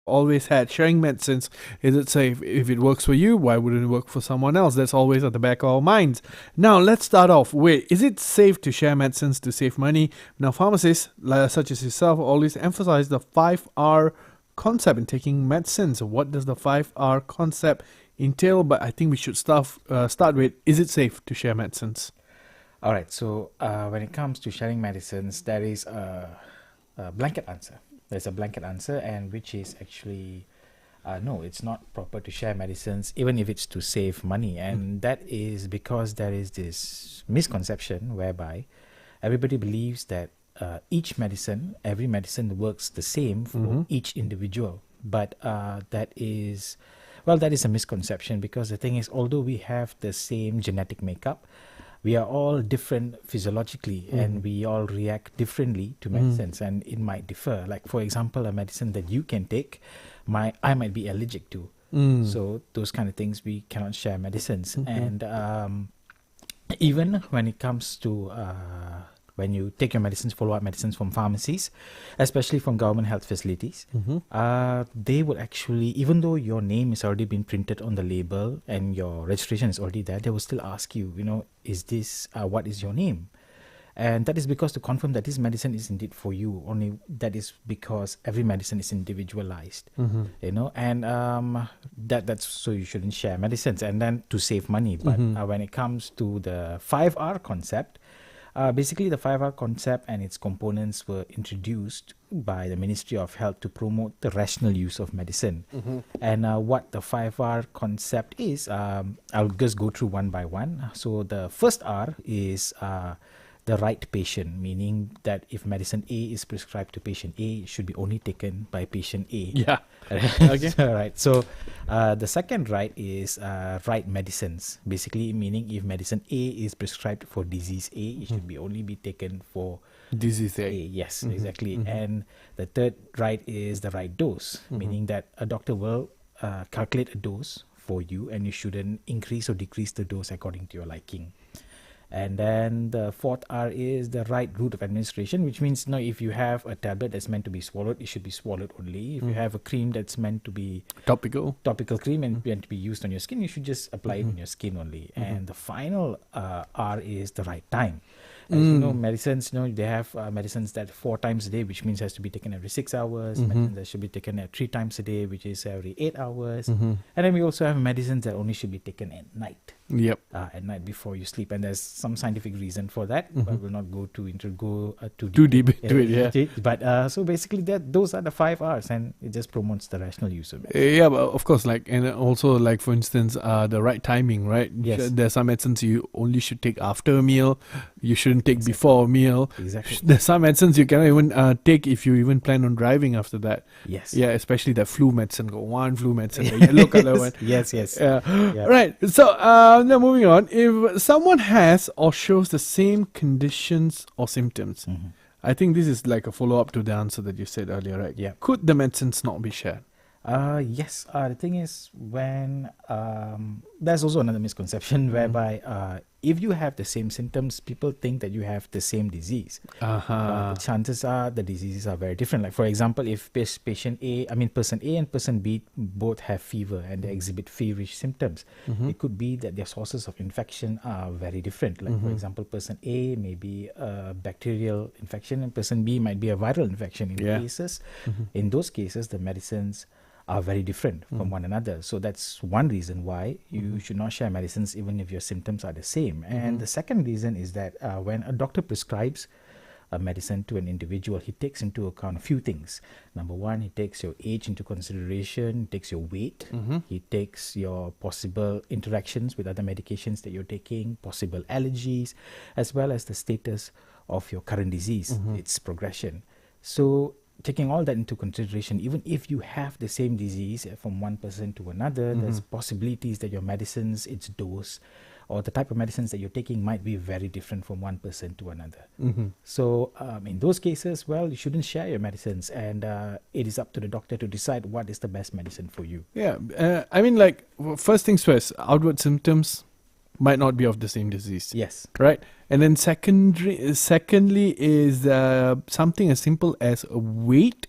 always had. Sharing medicines, is it safe? If it works for you, why wouldn't it work for someone else? That's always at the back of our minds. Now, let's start off with, is it safe to share medicines to save money? Now, pharmacists, such as yourself, always emphasize the 5R concept in taking medicines. What does the 5R concept entail? But I think we should start with, is it safe to share medicines? All right, so when it comes to sharing medicines, there is a blanket answer. There's a blanket answer, and which is actually no, it's not proper to share medicines, even if it's to save money. And that is because there is this misconception whereby everybody believes that every medicine works the same for each individual. But that is a misconception, because the thing is, although we have the same genetic makeup, we are all different physiologically, and we all react differently to medicines, and it might differ. Like, for example, a medicine that you can take, I might be allergic to. So those kind of things, we cannot share medicines. And even when it comes to when you take your medicines, follow-up medicines from pharmacies, especially from government health facilities, they will actually, even though your name has already been printed on the label and your registration is already there, they will still ask you, is this, what is your name? And that is because to confirm that this medicine is indeed for you. Only that is because every medicine is individualized, and that's so you shouldn't share medicines, and then to save money. But when it comes to the 5R concept, basically, the 5R concept and its components were introduced by the Ministry of Health to promote the rational use of medicine. And what the 5R concept is, I'll just go through one by one. So the first R is the right patient, meaning that if medicine A is prescribed to patient A, it should be only taken by patient A. Yeah. Okay. All right. So the second right is right medicines, basically meaning if medicine A is prescribed for disease A, it should only be taken for Disease A. Yes, exactly. And the third right is the right dose, meaning that a doctor will calculate a dose for you, and you shouldn't increase or decrease the dose according to your liking. And then the fourth R is the right route of administration, which means if you have a tablet that's meant to be swallowed, it should be swallowed only. If you have a cream that's meant to be topical cream and meant to be used on your skin, you should just apply it on your skin only. And the final R is the right time. As you know, medicines, they have medicines that 4 times a day, which means has to be taken every 6 hours. Medicines that should be taken at 3 times a day, which is every 8 hours. And then we also have medicines that only should be taken at night. Yep. At night before you sleep, and there's some scientific reason for that, but we'll not go too deep into it. Yeah. But so basically, those are the 5 R's, and it just promotes the rational use of it. Yeah, but of course, and also for instance, the right timing, right? Yes. There's some medicines you only should take after a meal. You shouldn't take before a meal. Exactly. There's some medicines you cannot even take if you even plan on driving after that. Yes. Yeah, especially the flu medicine. One flu medicine, the yellow color one. Yes. Yeah. Right. So now moving on. If someone has or shows the same conditions or symptoms, I think this is like a follow-up to the answer that you said earlier, right? Yeah. Could the medicines not be shared? Yes. The thing is, when there's also another misconception whereby if you have the same symptoms, people think that you have the same disease. Chances are the diseases are very different. Like, for example, if person A and person B both have fever and they exhibit feverish symptoms, it could be that their sources of infection are very different. Like, for example, person A may be a bacterial infection and person B might be a viral infection. In those cases, the medicines are very different from one another. So that's one reason why you should not share medicines even if your symptoms are the same. And the second reason is that when a doctor prescribes a medicine to an individual, he takes into account a few things. Number one, he takes your age into consideration, he takes your weight, he takes your possible interactions with other medications that you're taking, possible allergies, as well as the status of your current disease, its progression. So taking all that into consideration, even if you have the same disease from one person to another, there's possibilities that your medicines, its dose, or the type of medicines that you're taking might be very different from one person to another. So in those cases, you shouldn't share your medicines, and it is up to the doctor to decide what is the best medicine for you. Yeah, first things first, outward symptoms might not be of the same disease. Yes. Right? And then secondly is something as simple as weight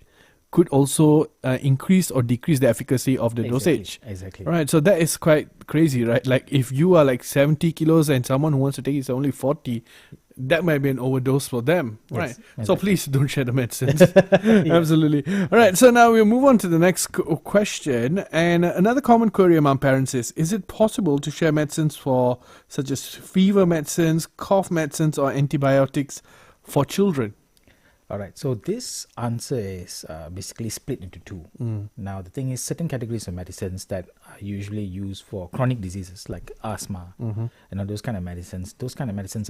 could also increase or decrease the efficacy of the dosage. Exactly. Right, so that is quite crazy, right? Like if you are like 70 kilos and someone who wants to take is only 40, that might be an overdose for them, Yes, right? exactly. So please don't share the medicines. Absolutely. All right, so now we'll move on to the next question. And another common query among parents is it possible to share medicines for such as fever medicines, cough medicines, or antibiotics for children? All right, so this answer is basically split into two. Now, the thing is, certain categories of medicines that are usually used for chronic diseases like asthma, those kind of medicines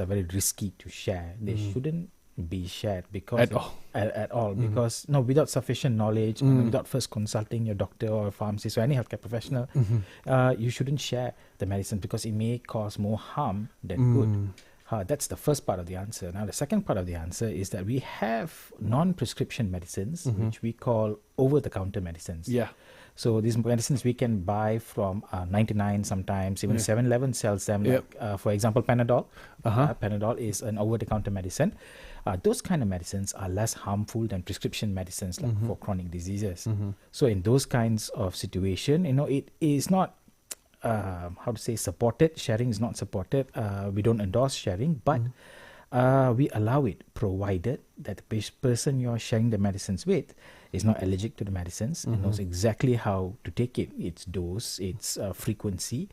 are very risky to share. They shouldn't be shared because at all because without sufficient knowledge and without first consulting your doctor or pharmacist or any healthcare professional, you shouldn't share the medicine because it may cause more harm than good. That's the first part of the answer. Now, the second part of the answer is that we have non-prescription medicines, which we call over-the-counter medicines. Yeah. So these medicines we can buy from 99 sometimes, even 7-Eleven sells them. Yep. Like, for example, Panadol. Panadol is an over-the-counter medicine. Those kind of medicines are less harmful than prescription medicines like for chronic diseases. So in those kinds of situation, it is not supported. Sharing is not supported. We don't endorse sharing, but we allow it provided that the person you're sharing the medicines with is not allergic to the medicines and knows exactly how to take it, its dose, its frequency,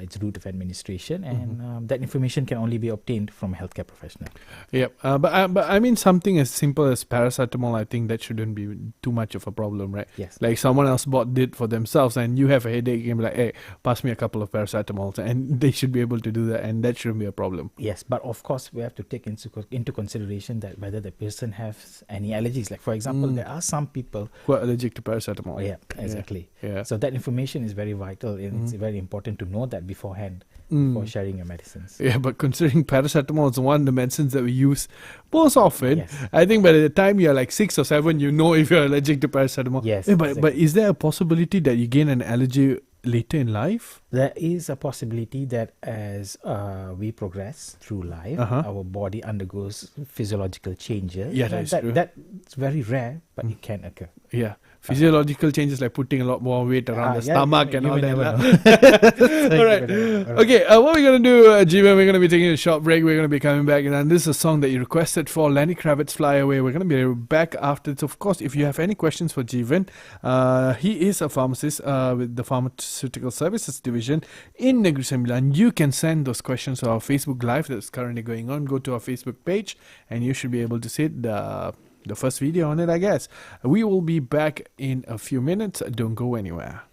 its route of administration, and that information can only be obtained from a healthcare professional. Yep. But I mean, something as simple as paracetamol, I think that shouldn't be too much of a problem, right? Yes. Like someone else bought it for themselves and you have a headache, you can be like, hey, pass me a couple of paracetamols, and they should be able to do that, and that shouldn't be a problem. Yes, but of course we have to take into consideration that whether the person has any allergies. Like, for example, there are some people who are allergic to paracetamol. Yeah, exactly. Yeah. So that information is very vital, and it's very important to know that beforehand for sharing your medicines. Yeah, but considering paracetamol is one of the medicines that we use most often, Yes. I think by the time you're like 6 or 7, you know if you're allergic to paracetamol. Yes, But exactly. is there a possibility that you gain an allergy later in life? There is a possibility that as we progress through life, our body undergoes physiological changes. Yeah, that is true. That's very rare, but it can occur. Yeah. Physiological changes like putting a lot more weight around the Yeah, stomach you and all may that. never All right. Okay, what we're going to do, Jeevan, we're going to be taking a short break. We're going to be coming back. And this is a song that you requested for Lenny Kravitz, Fly Away. We're going to be back after this. Of course, if you have any questions for Jeevan, he is a pharmacist with the Pharmaceutical Services Division in Negeri Sembilan. You can send those questions to our Facebook Live that's currently going on. Go to our Facebook page and you should be able to see the first video on it, I guess. We will be back in a few minutes. Don't go anywhere.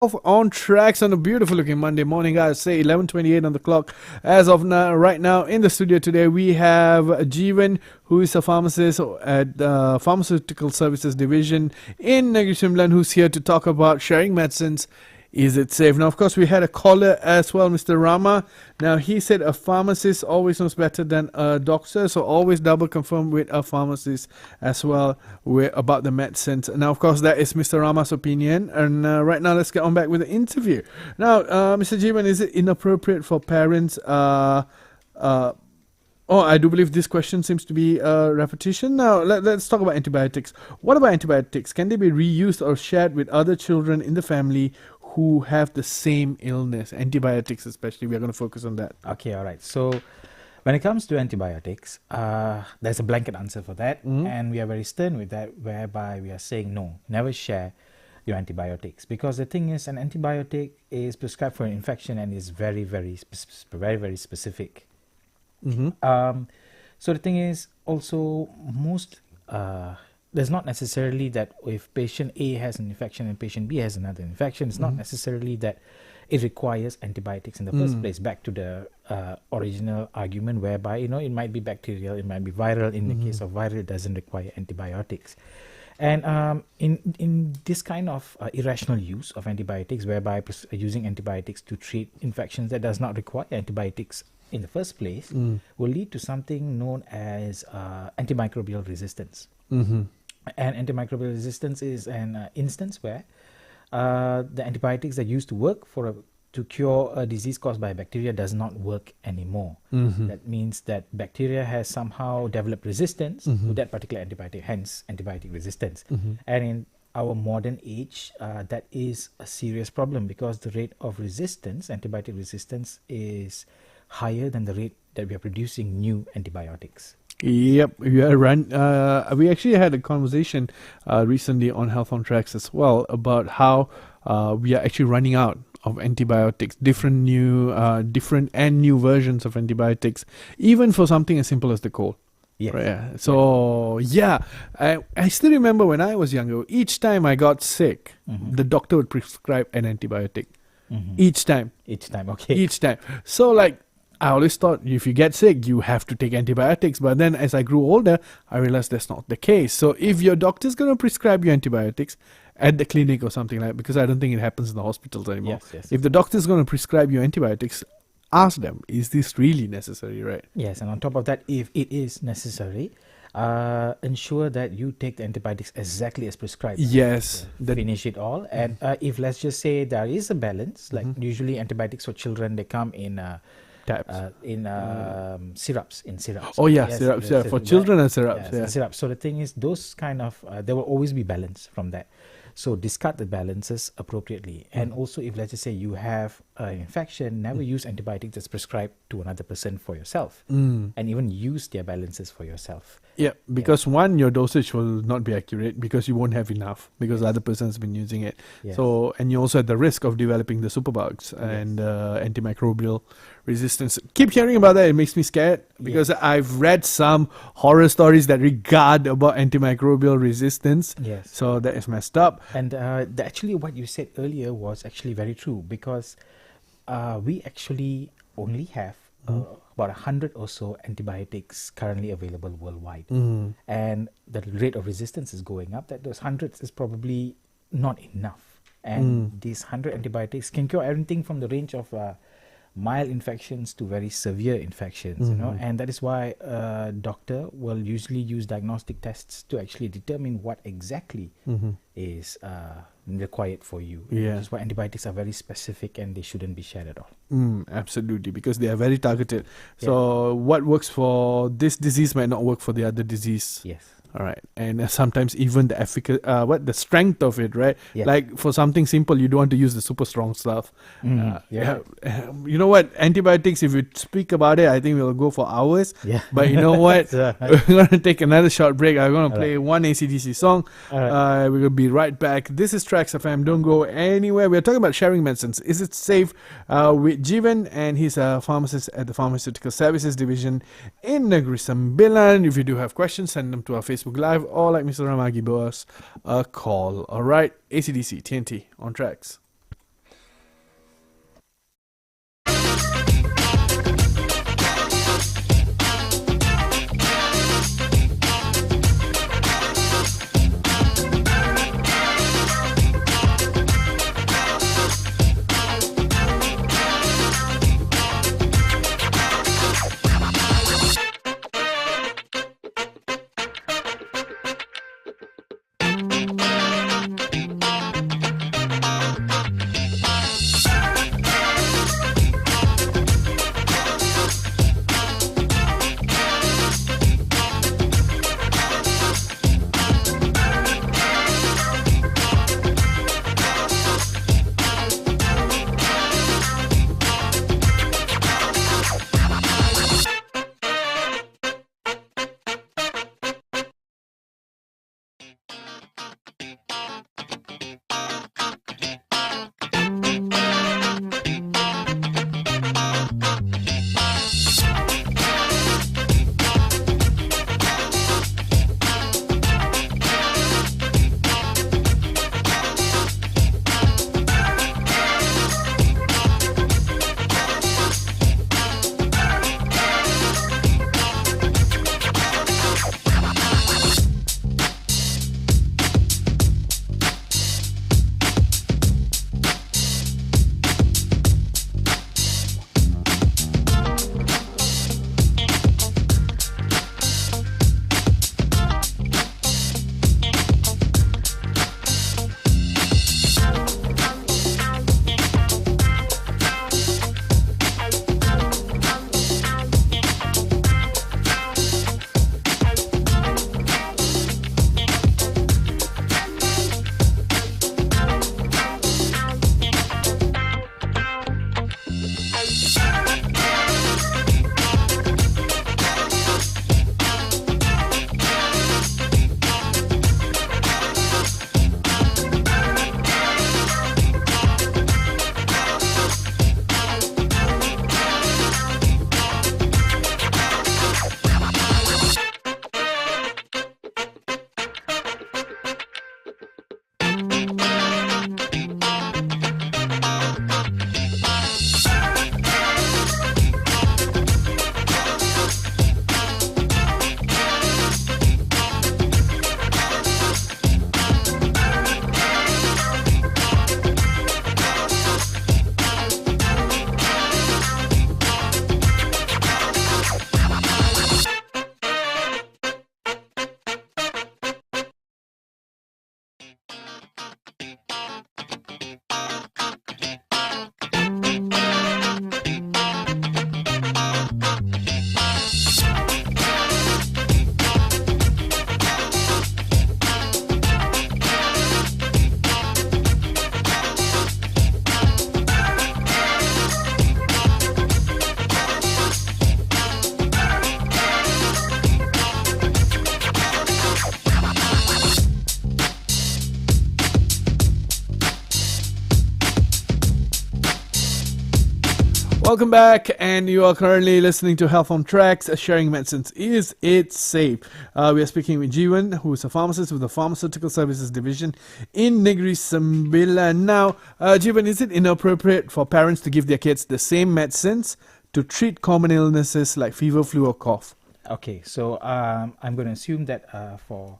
On tracks on a beautiful looking Monday morning, guys. Say 11:28 on the clock. As of now, right now in the studio today, we have Jeevan, who is a pharmacist at the Pharmaceutical Services Division in Negeri Sembilan, who's here to talk about sharing medicines. Is it safe? Now, of course, we had a caller as well, Mr. Rama. Now, he said a pharmacist always knows better than a doctor, so always double confirm with a pharmacist as well about the medicines. Now, of course, that is Mr. Rama's opinion. And right now, let's get on back with the interview. Now, Mr. Jeevan, is it inappropriate for parents? I do believe this question seems to be a repetition. Now, let's talk about antibiotics. What about antibiotics? Can they be reused or shared with other children in the family who have the same illness? Antibiotics especially, we are going to focus on that. Okay, all right. So when it comes to antibiotics, there's a blanket answer for that. And we are very stern with that, whereby we are saying no, never share your antibiotics. Because the thing is, an antibiotic is prescribed for an infection and is very, very specific. So the thing is also there's not necessarily that if patient A has an infection and patient B has another infection, it's not necessarily that it requires antibiotics in the first place. Back to the original argument, whereby it might be bacterial, it might be viral. In the case of viral, it doesn't require antibiotics. And in this kind of irrational use of antibiotics, whereby using antibiotics to treat infections that does not require antibiotics in the first place, will lead to something known as antimicrobial resistance. And antimicrobial resistance is an instance where the antibiotics that used to work to cure a disease caused by a bacteria does not work anymore. That means that bacteria has somehow developed resistance to that particular antibiotic, hence antibiotic resistance. And in our modern age, that is a serious problem, because the rate of resistance, antibiotic resistance, is higher than the rate that we are producing new antibiotics. Yep, we actually had a conversation recently on Health on Traxx as well about how we are actually running out of antibiotics, different and new versions of antibiotics, even for something as simple as the cold. Yes. Right? So I still remember when I was younger, each time I got sick, the doctor would prescribe an antibiotic. Each time. Okay. Each time. So I always thought if you get sick, you have to take antibiotics. But then as I grew older, I realized that's not the case. So if your doctor's going to prescribe you antibiotics at the clinic or something like that, because I don't think it happens in the hospitals anymore. Yes. If the doctor's going to prescribe you antibiotics, ask them, is this really necessary, right? Yes, and on top of that, if it is necessary, ensure that you take the antibiotics exactly as prescribed. Yes. Finish it all. And if, let's just say, there is a balance, like usually antibiotics for children, they come in syrups. Oh yeah, syrups. Yeah, for children and syrups. Yeah. Syrups. So the thing is, those kind of there will always be balance from that. So discard the balances appropriately. And also, if let's just say you have an infection, never use antibiotics that's prescribed to another person for yourself, and even use their balances for yourself. Yeah, because one, your dosage will not be accurate because you won't have enough because the other person has been using it. Yes. So, and you're also at the risk of developing the superbugs and antimicrobial resistance. Keep hearing about that. It makes me scared because I've read some horror stories that regard about antimicrobial resistance. Yes. So that is messed up. And actually what you said earlier was actually very true, because we actually only have about 100 or so antibiotics currently available worldwide. And the rate of resistance is going up. That those hundreds is probably not enough. And these 100 antibiotics can cure everything from the range of mild infections to very severe infections, and that is why a doctor will usually use diagnostic tests to actually determine what exactly is required for you. Yeah. Which is why antibiotics are very specific and they shouldn't be shared at all. Absolutely, because they are very targeted. So what works for this disease might not work for the other disease. Yes. All right, and sometimes even the the strength of it, right? Yeah. Like for something simple, you don't want to use the super strong stuff. You know what? Antibiotics, if you speak about it, I think we'll go for hours. Yeah. But you know what? We're going to take another short break. I'm going to play one AC/DC song. We're going to be right back. This is TRAXXfm. Don't go anywhere. We're talking about sharing medicines. Is it safe? With Jeevan, and he's a pharmacist at the Pharmaceutical Services Division in Negeri Sembilan. If you do have questions, send them to our Facebook Live, or like Mr. Rama, give us a call. All right, AC/DC, TNT on Traxx. Welcome back, and you are currently listening to Health on Traxx, sharing medicines. Is it safe? We are speaking with Jivan, who is a pharmacist with the Pharmaceutical Services Division in Negeri, Sembilan. Now, Jivan, is it inappropriate for parents to give their kids the same medicines to treat common illnesses like fever, flu, or cough? Okay, so I'm going to assume that for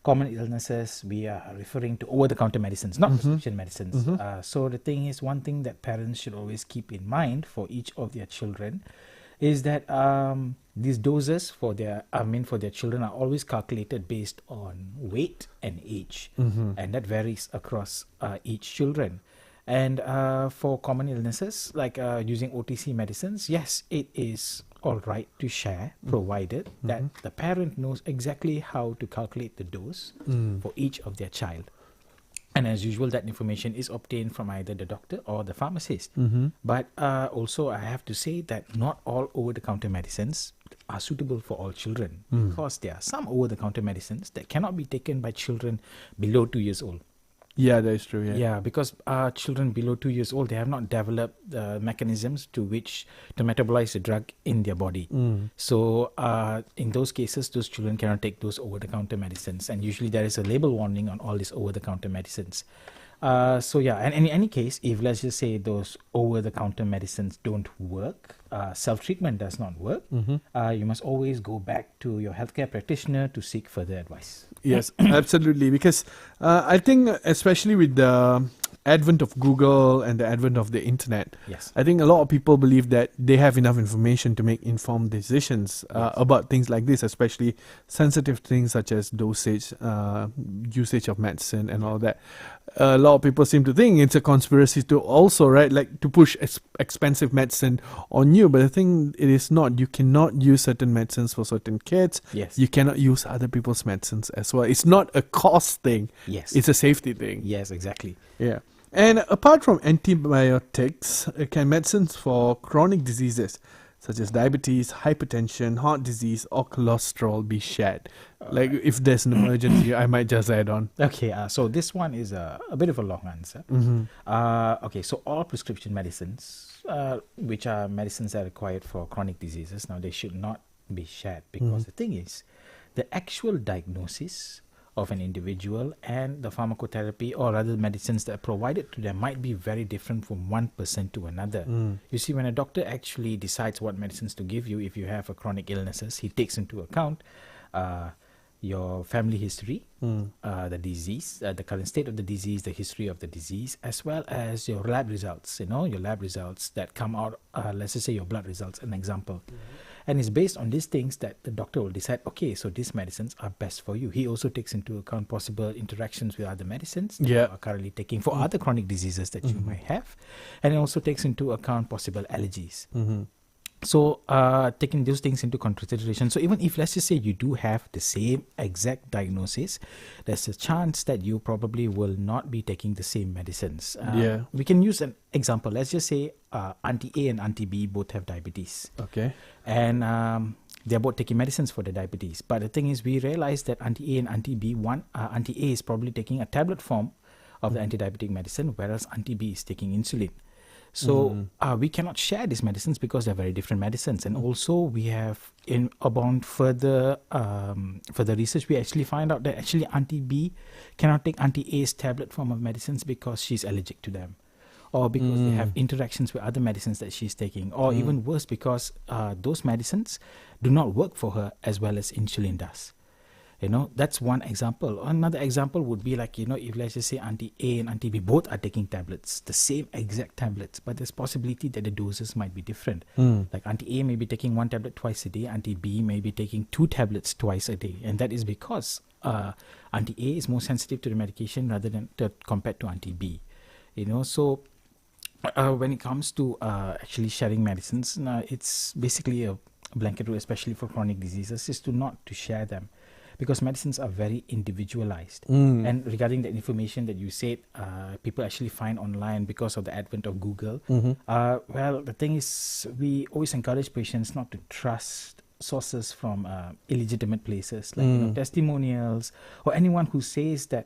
common illnesses, we are referring to over-the-counter medicines, not prescription medicines. So the thing is, one thing that parents should always keep in mind for each of their children is that these doses for their children are always calculated based on weight and age, and that varies across each children. And for common illnesses like using OTC medicines, yes, it is all right to share, provided that the parent knows exactly how to calculate the dose for each of their child. And as usual, that information is obtained from either the doctor or the pharmacist. But also, I have to say that not all over-the-counter medicines are suitable for all children, because there are some over-the-counter medicines that cannot be taken by children below 2 years old. Yeah, that is true. Yeah, because children below 2 years old, they have not developed the mechanisms to metabolize the drug in their body. So in those cases, those children cannot take those over-the-counter medicines. And usually there is a label warning on all these over-the-counter medicines. So yeah, and in any case, if let's just say those over-the-counter medicines don't work, self-treatment does not work, you must always go back to your healthcare practitioner to seek further advice. Yes, absolutely. Because I think, especially with the advent of Google and the advent of the internet, Yes. I think a lot of people believe that they have enough information to make informed decisions about things like this, especially sensitive things such as dosage, usage of medicine, and all that. A lot of people seem to think it's a conspiracy to also, right, like to push expensive medicine on you. But the thing, it is not. You cannot use certain medicines for certain kids. Yes. You cannot use other people's medicines as well. It's not a cost thing. Yes. It's a safety thing. Yes, exactly. Yeah. And apart from antibiotics, can medicines for chronic diseases such as diabetes, hypertension, heart disease, or cholesterol be shared? Like if there's an emergency, I might just add on. Okay, so this one is a bit of a long answer. Okay, so all prescription medicines, which are medicines that are required for chronic diseases, now they should not be shared, because the thing is, the actual diagnosis of an individual and the pharmacotherapy or other medicines that are provided to them might be very different from one person to another. You see, when a doctor actually decides what medicines to give you, if you have a chronic illnesses, he takes into account your family history, the disease, the current state of the disease, the history of the disease, as well as your lab results, your lab results that come out, let's just say your blood results, an example. And it's based on these things that the doctor will decide, okay, so these medicines are best for you. He also takes into account possible interactions with other medicines that you are currently taking for other chronic diseases that you might have. And it also takes into account possible allergies. So taking those things into consideration, so even if let's just say you do have the same exact diagnosis, there's a chance that you probably will not be taking the same medicines. We can use an example. Let's just say Auntie A and Auntie B both have diabetes. Okay. And they're both taking medicines for the diabetes. But the thing is, we realize that Auntie A and Auntie B, Auntie A is probably taking a tablet form of the anti-diabetic medicine, whereas Auntie B is taking insulin. So we cannot share these medicines because they're very different medicines. And also we have upon further research, we actually find out that actually Auntie B cannot take Auntie A's tablet form of medicines because she's allergic to them, or because they have interactions with other medicines that she's taking, or even worse, because those medicines do not work for her as well as insulin does. That's one example. Another example would be like, if let's just say Auntie A and Auntie B both are taking tablets, the same exact tablets, but there's possibility that the doses might be different. Like Auntie A may be taking 1 tablet twice a day, Auntie B may be taking 2 tablets twice a day. And that is because Auntie A is more sensitive to the medication rather than compared to Auntie B. So when it comes to actually sharing medicines, it's basically a blanket rule, especially for chronic diseases, is to share them. Because medicines are very individualized. And regarding the information that you said, people actually find online because of the advent of Google. Well, the thing is, we always encourage patients not to trust sources from illegitimate places, like testimonials, or anyone who says that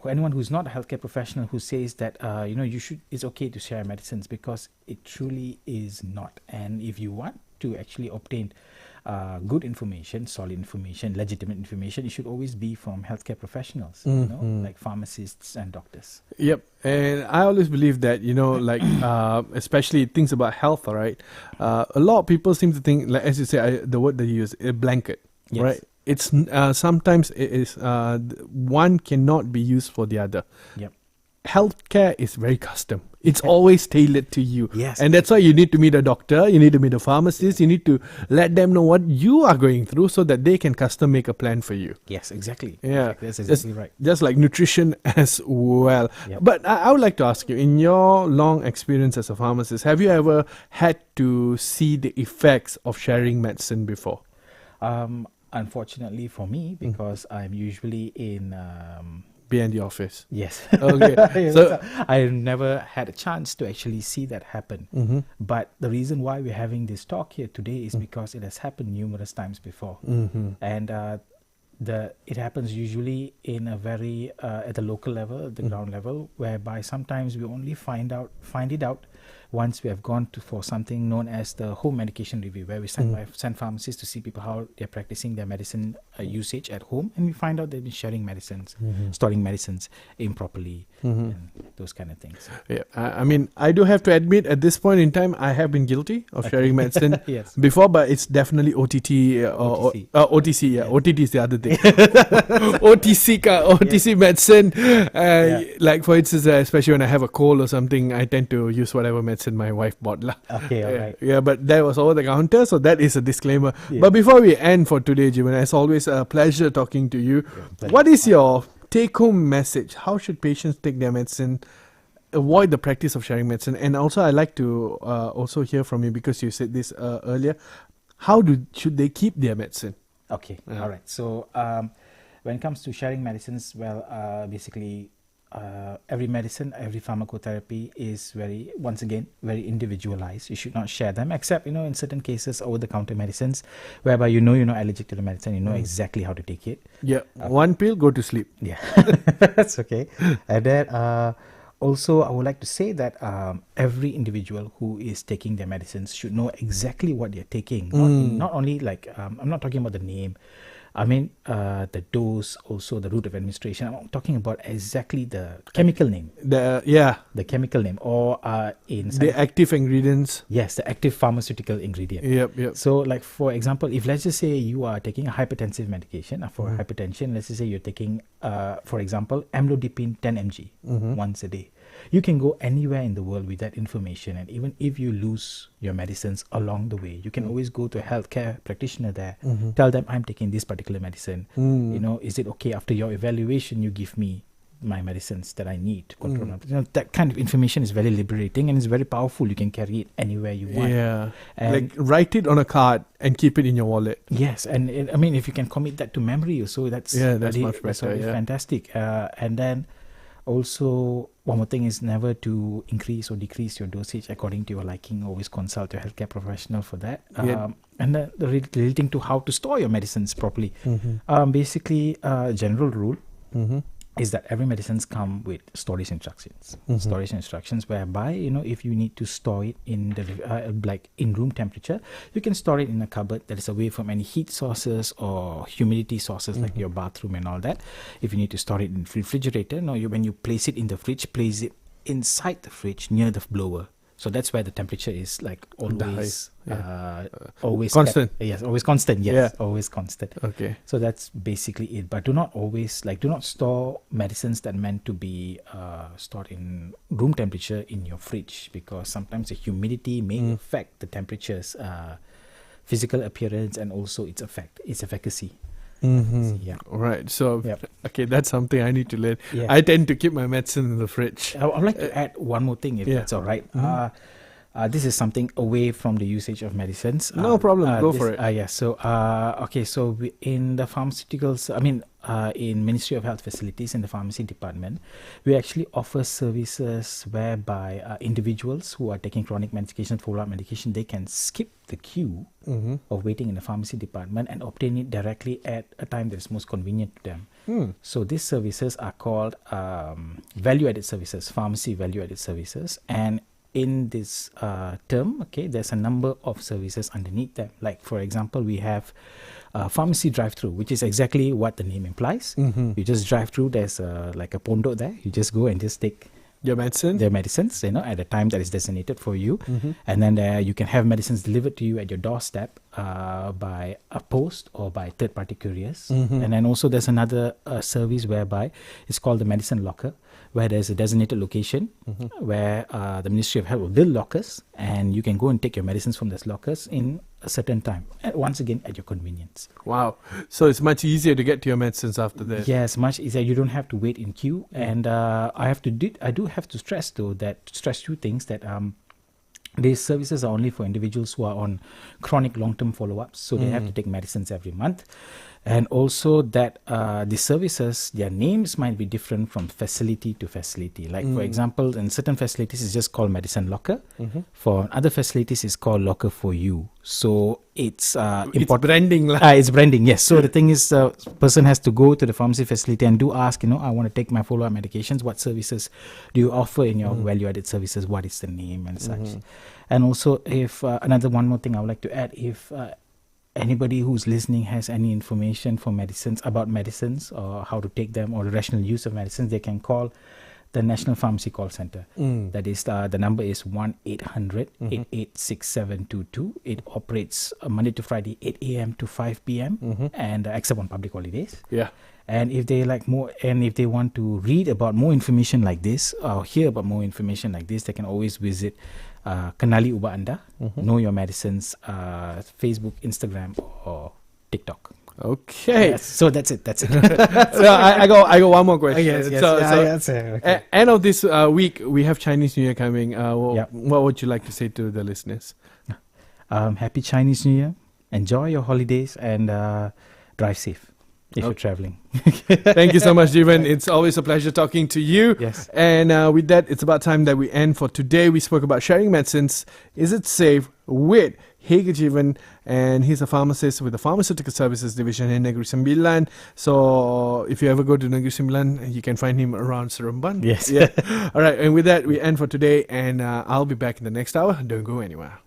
anyone who's not a healthcare professional who says that it's okay to share medicines, because it truly is not. And if you want to actually obtain good information, solid information, legitimate information, it should always be from healthcare professionals, like pharmacists and doctors. Yep. And I always believe that, like, especially things about health, all right? A lot of people seem to think, like, as you say, the word that you use, a blanket, Yes. right? It's sometimes it is one cannot be used for the other. Yep. Healthcare is very custom. It's always tailored to you. Yes. And that's why you need to meet a doctor, you need to meet a pharmacist, you need to let them know what you are going through so that they can custom make a plan for you. Yes, exactly. Yeah. Exactly. That's exactly right. Just like nutrition as well. Yep. But I would like to ask you, in your long experience as a pharmacist, have you ever had to see the effects of sharing medicine before? Unfortunately for me, because I'm usually in Behind the office. yes. Okay. So I never had a chance to actually see that happen. mm-hmm. But the reason why we're having this talk here today is because it has happened numerous times before. Mm-hmm. And it happens usually in a very at the local level, the ground level, whereby sometimes we only find it out once we have gone for something known as the home medication review, where we send pharmacists to see people how they're practicing their medicine usage at home, and we find out they've been sharing medicines, storing medicines improperly, and those kind of things. Yeah, I mean, I do have to admit, at this point in time, I have been guilty of sharing medicine Yes. before, but it's definitely OTT or OTC. OTC. Yeah, OTT is the other thing. OTC medicine. Like, for instance, especially when I have a cold or something, I tend to use whatever medicine my wife bought lah. Okay, all right. Yeah, but that was over the counter, so that is a disclaimer. Yeah. But before we end for today, Jivan, as always, a pleasure talking to you. Yeah, What is your take-home message? How should patients take their medicine? Avoid the practice of sharing medicine. And also, I'd like to also hear from you, because you said this earlier. How should they keep their medicine? Okay, Yeah. all right. So when it comes to sharing medicines, well, basically every medicine, every pharmacotherapy is very individualized. You should not share them, except in certain cases, over-the-counter medicines, whereby you're not allergic to the medicine, you know exactly how to take it. Yeah, one pill, go to sleep. Yeah, that's okay. And then also, I would like to say that every individual who is taking their medicines should know exactly what they're taking. Not only like, I'm not talking about the name. I mean, the dose, also the route of administration. I'm talking about exactly the chemical name. The chemical name, or the active ingredients. Yes, the active pharmaceutical ingredient. Yep. So, like, for example, if let's just say you are taking a hypertensive medication for hypertension, let's just say you're taking, for example, amlodipine 10 mg once a day. You can go anywhere in the world with that information, and even if you lose your medicines along the way, you can always go to a healthcare practitioner there, tell them, I'm taking this particular medicine. Is it okay after your evaluation you give me my medicines that I need to control my, that kind of information is very liberating and it's very powerful. You can carry it anywhere you want. Yeah, and like write it on a card and keep it in your wallet. Yes, and I mean, if you can commit that to memory, so that's much better. That's fantastic. And then also, one more thing is never to increase or decrease your dosage according to your liking. Always consult your healthcare professional for that. And relating to how to store your medicines properly. Basically, general rule is that every medicines come with storage instructions. Storage instructions whereby, if you need to store it in the like in room temperature, you can store it in a cupboard that is away from any heat sources or humidity sources like your bathroom and all that. If you need to store it in refrigerator, when you place it in the fridge, place it inside the fridge near the blower. So that's where the temperature is like always always constant. Yes, always constant. Yes, always constant. Okay. So that's basically it. But do not store medicines that meant to be stored in room temperature in your fridge, because sometimes the humidity may affect the temperature's physical appearance and also its efficacy. Right. So, okay, that's something I need to learn. Yeah. I tend to keep my medicine in the fridge. I would like to add one more thing, if that's all right. This is something away from the usage of medicines. No problem. Go for it. So, in the pharmaceuticals, I mean, in Ministry of Health facilities in the pharmacy department, we actually offer services whereby individuals who are taking chronic medication, follow-up medication, they can skip the queue of waiting in the pharmacy department and obtain it directly at a time that is most convenient to them. So these services are called value-added services, pharmacy value-added services, and in this term, there's a number of services underneath them. Like, for example, we have pharmacy drive-through, which is exactly what the name implies. You just drive through, there's like a pondok there. You just go and just take your medicine? Their medicines, at a time that is designated for you. And then you can have medicines delivered to you at your doorstep by a post or by third-party couriers. And then also there's another service whereby it's called the medicine locker, where there's a designated location where the Ministry of Health will build lockers, and you can go and take your medicines from those lockers in a certain time, once again at your convenience. Wow. So it's much easier to get to your medicines after that. Yes, much easier. You don't have to wait in queue. And I do have to stress two things, that these services are only for individuals who are on chronic long-term follow-ups, so they have to take medicines every month. And also that the services, their names might be different from facility to facility. Like, for example, in certain facilities, it's just called medicine locker. For other facilities, it's called locker for you. So it's important. It's branding. It's branding, yes. So the thing is, the person has to go to the pharmacy facility and do ask, I want to take my follow-up medications. What services do you offer in your value-added services? What is the name and such? And also, if one more thing I would like to add, if anybody who's listening has any information for medicines, about medicines, or how to take them, or the rational use of medicines, they can call the National Pharmacy Call Center. That is, the number is 1-800-886722. It operates Monday to Friday, 8 a.m. to 5 p.m. and except on public holidays. Yeah. And if they like more, and if they want to read about more information like this, or hear about more information like this, they can always visit Kenali Ubat Anda, Know Your Medicines, Facebook, Instagram, or TikTok. Okay. Yes, so that's it. So I got one more question. Okay. End of this week, we have Chinese New Year coming. What would you like to say to the listeners? Happy Chinese New Year. Enjoy your holidays and drive safe if you're traveling. Thank you so much, Jivan. It's always a pleasure talking to you. Yes. And with that, it's about time that we end for today. We spoke about sharing medicines. Is it safe? With Heygaajivan, and he's a pharmacist with the Pharmaceutical Services Division in Negeri Sembilan. So if you ever go to Negeri Sembilan, you can find him around Seremban. Yes. Yeah. All right. And with that, we end for today, and I'll be back in the next hour. Don't go anywhere.